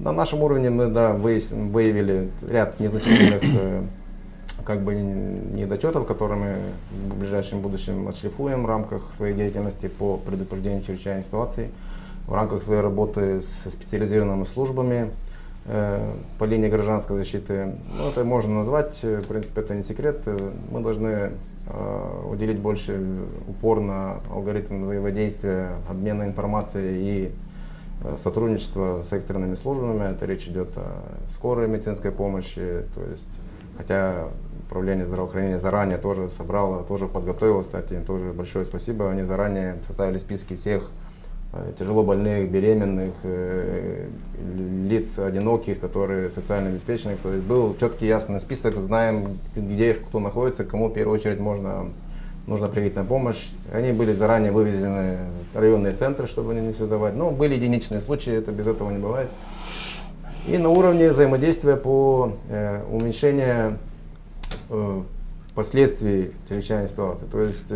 На нашем уровне мы выявили ряд незначительных недочетов, которые мы в ближайшем будущем отшлифуем в рамках своей деятельности по предупреждению чрезвычайной ситуации, в рамках своей работы с специализированными службами по линии гражданской защиты. Ну, это можно назвать, в принципе, это не секрет. Мы должны уделить больше упор на алгоритм взаимодействия, обмена информацией и сотрудничества с экстренными службами. Это речь идет о скорой медицинской помощи, то есть, хотя управление здравоохранения заранее тоже собрало, тоже подготовило, кстати, им тоже большое спасибо. Они заранее составили списки всех тяжело больных, беременных, лиц одиноких, которые социально обеспечены. То есть был четкий ясный список, знаем, где кто находится, кому в первую очередь нужно приходить на помощь. Они были заранее вывезены в районные центры, чтобы они не создавать. Но были единичные случаи, это без этого не бывает. И на уровне взаимодействия по уменьшению последствий чрезвычайной ситуации. То есть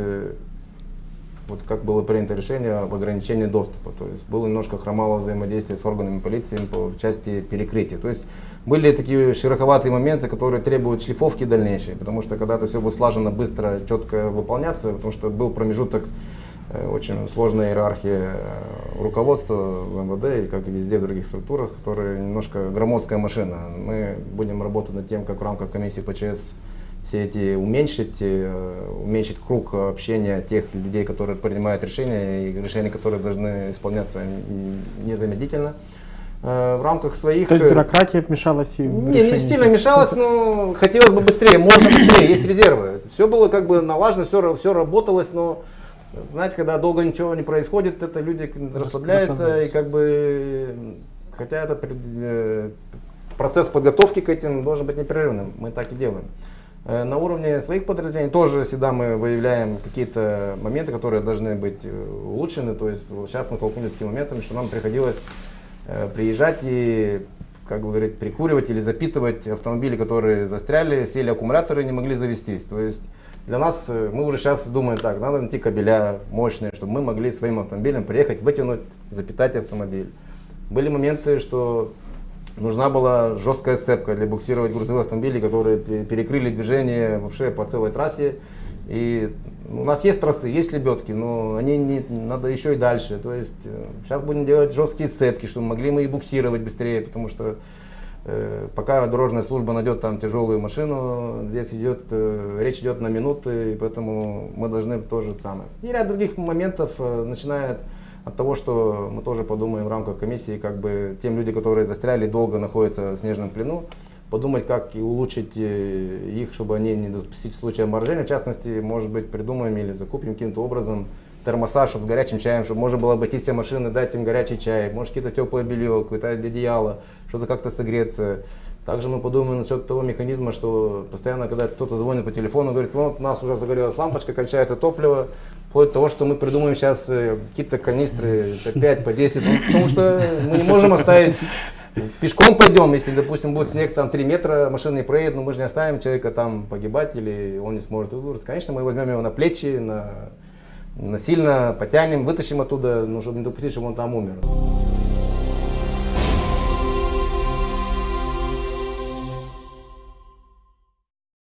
вот как было принято решение об ограничении доступа. То есть было немножко хромало взаимодействие с органами полиции по части перекрытия. То есть были такие шероховатые моменты, которые требуют шлифовки дальнейшей, потому что когда это все будет слаженно, быстро, четко выполняться, потому что был промежуток, очень сложная иерархия руководства в МВД, и как и везде в других структурах, которые немножко громоздкая машина. Мы будем работать над тем, как в рамках комиссии ПЧС все эти уменьшить круг общения тех людей, которые принимают решения, и решения, которые должны исполняться незамедлительно. В рамках своих... То есть бюрократия вмешалась и в решение? Не сильно мешалась, но хотелось бы быстрее, можно быстрее, есть резервы. Все было как бы налажено, все работалось, но знаете, когда долго ничего не происходит, это люди расслабляются, и как бы, хотя этот процесс подготовки к этим должен быть непрерывным, мы так и делаем. На уровне своих подразделений тоже всегда мы выявляем какие-то моменты, которые должны быть улучшены. То есть сейчас мы столкнулись с такими моментами, что нам приходилось приезжать и, как бы говорить, прикуривать или запитывать автомобили, которые застряли, сели аккумуляторы и не могли завестись. То есть для нас, мы уже сейчас думаем так, надо найти кабеля мощные, чтобы мы могли своим автомобилем приехать, вытянуть, запитать автомобиль. Были моменты, что нужна была жесткая сцепка для буксировать грузовые автомобили, которые перекрыли движение вообще по целой трассе. И у нас есть трассы, есть лебедки, но надо еще и дальше. То есть сейчас будем делать жесткие сцепки, чтобы могли мы и буксировать быстрее, потому что пока дорожная служба найдет там тяжелую машину, здесь речь идет на минуты, и поэтому мы должны тоже самое. И ряд других моментов, начиная от того, что мы тоже подумаем в рамках комиссии, как бы тем людям, которые застряли, долго находятся в снежном плену, подумать, как и улучшить их, чтобы они не допустить случая обморожения. В частности, может быть, придумаем или закупим каким-то образом термоса, чтобы с горячим чаем, чтобы можно было обойти все машины, дать им горячий чай, может какие-то теплое белье, какое-то одеяло, что-то как-то согреться. Также мы подумаем насчет того механизма, что постоянно, когда кто-то звонит по телефону, говорит, вот у нас уже загорелась лампочка, кончается топливо, вплоть до того, что мы придумаем сейчас какие-то канистры по 5, по 10, потому что мы не можем оставить, пешком пойдем, если, допустим, будет снег там 3 метра, машина не проедет, но мы же не оставим человека там погибать или он не сможет выбраться. Конечно, мы возьмем его на плечи, насильно потянем, вытащим оттуда, ну, чтобы не допустить, чтобы он там умер.